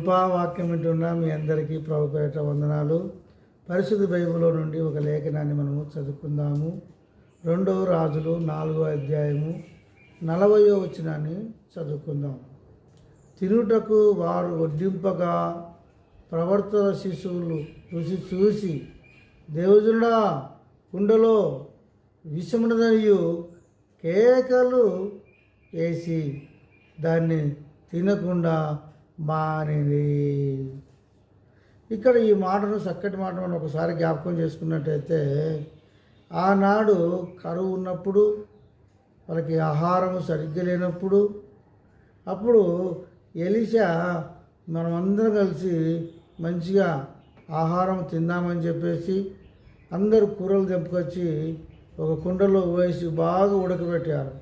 కృపావాక్యం వింటున్న మీ అందరికీ ప్రభు పేరిట వందనాలు. పరిశుద్ధ బైబిల్లో నుండి ఒక లేఖనాన్ని మనము చదువుకుందాము. 2వ రాజులు 4వ అధ్యాయము 40వ వచనాన్ని చదువుకుందాం. తినుటకు వారు వడ్డింపగా ప్రవర్తన శిశువులు రుచి చూసి, దేవజనుడా, కుండలో విషమున్నదనియు కేకలు వేసి దాన్ని తినకుండా మానిది. ఇక్కడ ఈ మాటను, చక్కటి మాట మనం ఒకసారి జ్ఞాపకం చేసుకున్నట్టయితే, ఆనాడు కరువు ఉన్నప్పుడు, వాళ్ళకి ఆహారము సరిగ్గా లేనప్పుడు, అప్పుడు ఎలీషా మనమందరం కలిసి మంచిగా ఆహారం తిందామని చెప్పేసి అందరూ కూరలు తెంపుకొచ్చి ఒక కుండలో వేసి బాగా ఉడకబెట్టారు.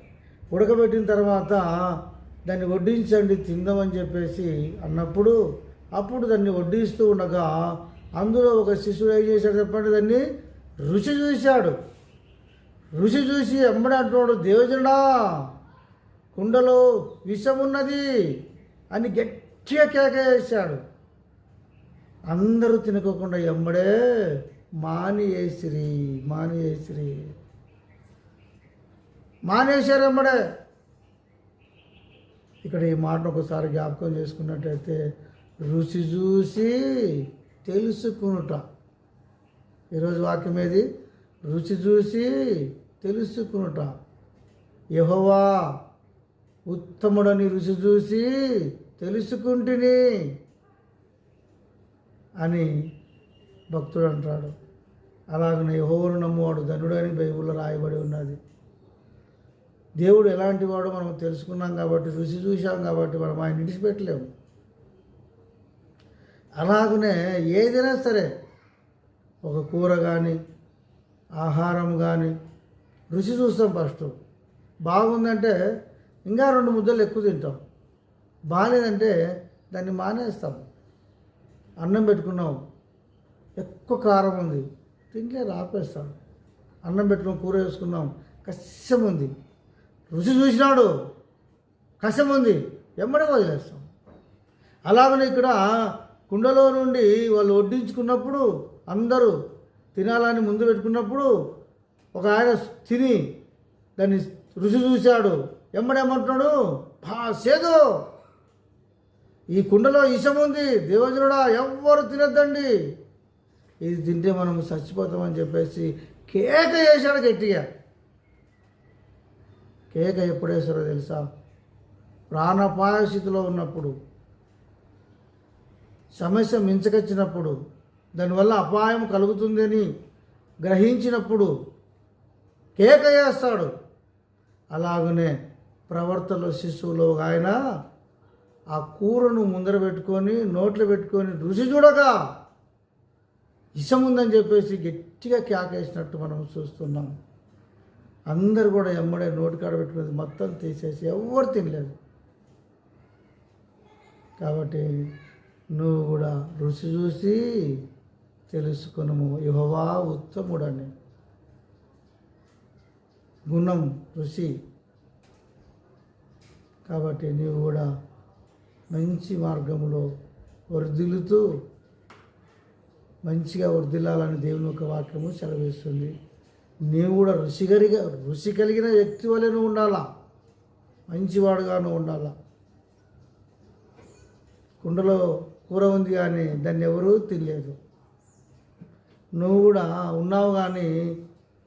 ఉడకబెట్టిన తర్వాత దాన్ని వడ్డించండి తిందామని చెప్పేసి అన్నప్పుడు, అప్పుడు దాన్ని వడ్డిస్తూ ఉండగా అందులో ఒక శిశువు ఏం చేశాడు చెప్పండి, దాన్ని రుచి చూశాడు. రుచి చూసి ఎమ్మడే అంటున్నాడు, దేవజనుడా, కుండలో విషమున్నది అని గట్టిగా కేక వేశాడు. అందరూ తినుకోకుండా ఎమ్మడే మానేశారు ఎమ్మడే. ఇక్కడ ఈ మాటను ఒకసారి జ్ఞాపకం చేసుకున్నట్టయితే, రుచి చూసి తెలుసుకునుట. ఈరోజు వాక్యం ఏది? రుచి చూసి తెలుసుకునుట. యెహోవా ఉత్తముడని రుచి చూసి తెలుసుకుంటుని అని భక్తుడు అంటాడు. అలాగనే యెహోవాను నమ్మువాడు ధన్యుడు అని బైబిల్లో రాయబడి ఉన్నది. దేవుడు ఎలాంటి వాడో మనం తెలుసుకున్నాం కాబట్టి, రుచి చూసాం కాబట్టి మనం ఆయన విడిచిపెట్టలేము. అలాగనే ఏదైనా సరే, ఒక కూర కానీ ఆహారం కానీ రుచి చూస్తాం. ఫస్ట్ బాగుందంటే ఇంకా 2 ముద్దలు ఎక్కువ తింటాం. బాగాలేదంటే దాన్ని మానేస్తాం. అన్నం పెట్టుకున్నాం, ఎక్కువ కారం ఉంది, తింటే ఆపేస్తాం. అన్నం పెట్టుకున్నాం, కూర వేసుకున్నాం, కష్టం ఉంది, రుచి చూసినాడు, కష్టం ఉంది, ఎమ్మడే వదిలేస్తాం. అలాగనే ఇక్కడ కుండలో నుండి వాళ్ళు వడ్డించుకున్నప్పుడు, అందరూ తినాలని ముందు పెట్టుకున్నప్పుడు, ఒక ఆయన తిని దాన్ని రుచి చూశాడు. ఎమ్మడేమంటున్నాడు, సేదు, ఈ కుండలో విషం ఉంది, దేవజనుడా, ఎవ్వరు తినద్దండి, ఇది తింటే మనం చచ్చిపోతామని చెప్పేసి కేక వేశాడు గట్టిగా. కేక ఎప్పుడు వేసారో తెలుసా? ప్రాణాపాయ స్థితిలో ఉన్నప్పుడు, సమస్య మించకొచ్చినప్పుడు, దానివల్ల అపాయం కలుగుతుందని గ్రహించినప్పుడు కేక వేస్తాడు. అలాగనే ప్రవర్తనలో శిశువులో ఆయన ఆ కూరను ముందర పెట్టుకొని నోట్లో పెట్టుకొని రుచి చూడగా విషం ఉందని చెప్పేసి గట్టిగా కేకేసినట్టు మనం చూస్తున్నాం. అందరు కూడా ఎమ్మడే నోటికాడ పెట్టుకునేది మొత్తం తీసేసి ఎవ్వరు తినలేదు. కాబట్టి నువ్వు కూడా రుచి చూసి తెలుసుకును, యెహోవా ఉత్తముడని. గుణం రుచి. కాబట్టి నీవు కూడా మంచి మార్గంలో వర్ధిల్లుతూ మంచిగా వర్ధిల్లాలని దేవుని యొక్క వాక్యము సెలవిస్తుంది. నీవు కూడా రుచి కలిగిన వ్యక్తి వలె నువ్వు ఉండాలా, మంచివాడుగాను ఉండాలా. కుండలో కూర ఉంది కానీ దాన్ని ఎవరూ తినలేదు. నువ్వు కూడా ఉన్నావు కానీ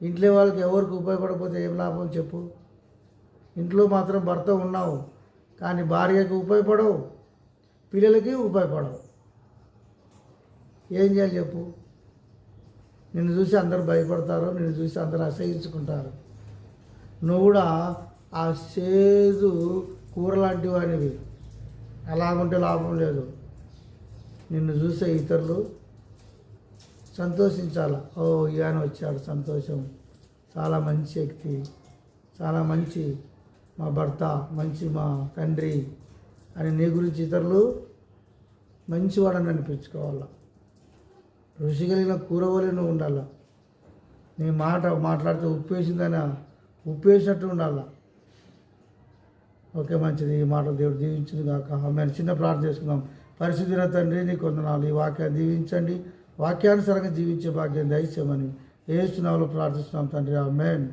ఇంట్లో వాళ్ళకి ఎవరికి ఉపయోగపడకపోతే ఏం లాభం చెప్పు? ఇంట్లో మాత్రం భర్త ఉన్నావు కానీ భార్యకి ఉపయోగపడవు, పిల్లలకి ఉపయోగపడవు. ఏం చేయాలి చెప్పు? నిన్ను చూసి అందరు భయపడతారు, నిన్ను చూసి అందరు అసహించుకుంటారు. నువ్వు కూడా ఆ చేదు కూర లాంటి వానివి. అలాగుంటే లాభం లేదు. నిన్ను చూసే ఇతరులు సంతోషించాలి. ఓ, ఈయన వచ్చాడు, సంతోషం, చాలా మంచి వ్యక్తి, చాలా మంచి మా భర్త, మంచి మా తండ్రి అని నీ గురించి ఇతరులు మంచివాడని అనిపించుకోవాలి. రుచి కలిగిన కూర వలె నువ్వు ఉండాలి. నీ మాట్లాడితే ఉప్పేసిందని ఉప్పేసినట్టు ఉండాలి. ఓకే, మంచిది. ఈ మాట దేవుడు దీవించింది కాక. ఆమె చిన్న ప్రార్థన చేసుకుందాం. పరిశుద్ధుల తండ్రి నీకు వందనాలు. ఈ వాక్యాన్ని దీవించండి, వాక్యానుసారంగా జీవించే భాగ్యం దయచేయమని యేసు నామములో ప్రార్థిస్తున్నాం తండ్రి. ఆమేన్.